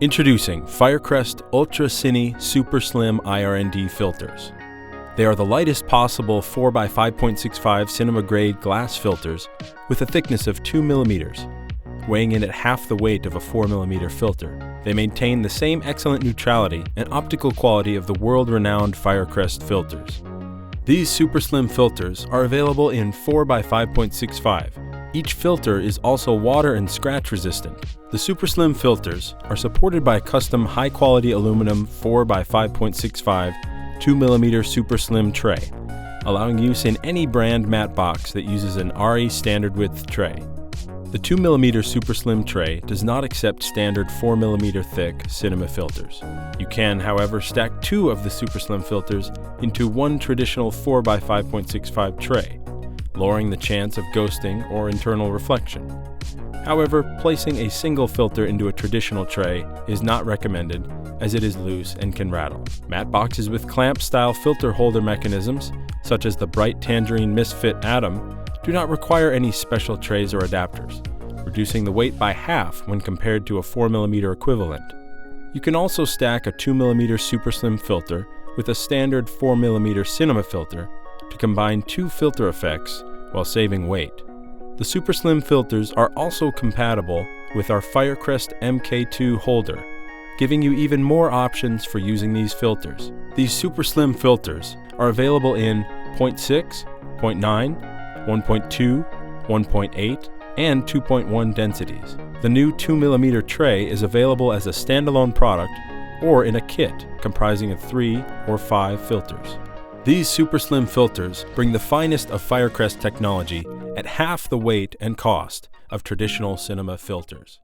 Introducing Firecrest Ultra Cine Superslim IRND filters. They are the lightest possible 4x5.65 cinema-grade glass filters with a thickness of 2 mm, weighing in at half the weight of a 4 mm filter. They maintain the same excellent neutrality and optical quality of the world-renowned Firecrest filters. These super slim filters are available in 4x5.65. Each filter is also water and scratch resistant. The super slim filters are supported by a custom high-quality aluminum 4x5.65 2 mm super slim tray, allowing use in any brand matte box that uses an RE standard width tray. The 2 mm super slim tray does not accept standard 4 mm thick cinema filters. You can, however, stack two of the super slim filters into one traditional 4x5.65 tray, lowering the chance of ghosting or internal reflection. However, placing a single filter into a traditional tray is not recommended as it is loose and can rattle. Matte boxes with clamp-style filter holder mechanisms, such as the Bright Tangerine Misfit Atom, do not require any special trays or adapters, reducing the weight by half when compared to a 4 mm equivalent. You can also stack a 2 mm super slim filter with a standard 4 mm cinema filter to combine two filter effects while saving weight. The super slim filters are also compatible with our Firecrest MK2 holder, giving you even more options for using these filters. These super slim filters are available in 0.6, 0.9, 1.2, 1.8, and 2.1 densities. The new 2 mm tray is available as a standalone product or in a kit comprising of 3 or 5 filters. These super slim filters bring the finest of Firecrest technology at half the weight and cost of traditional cinema filters.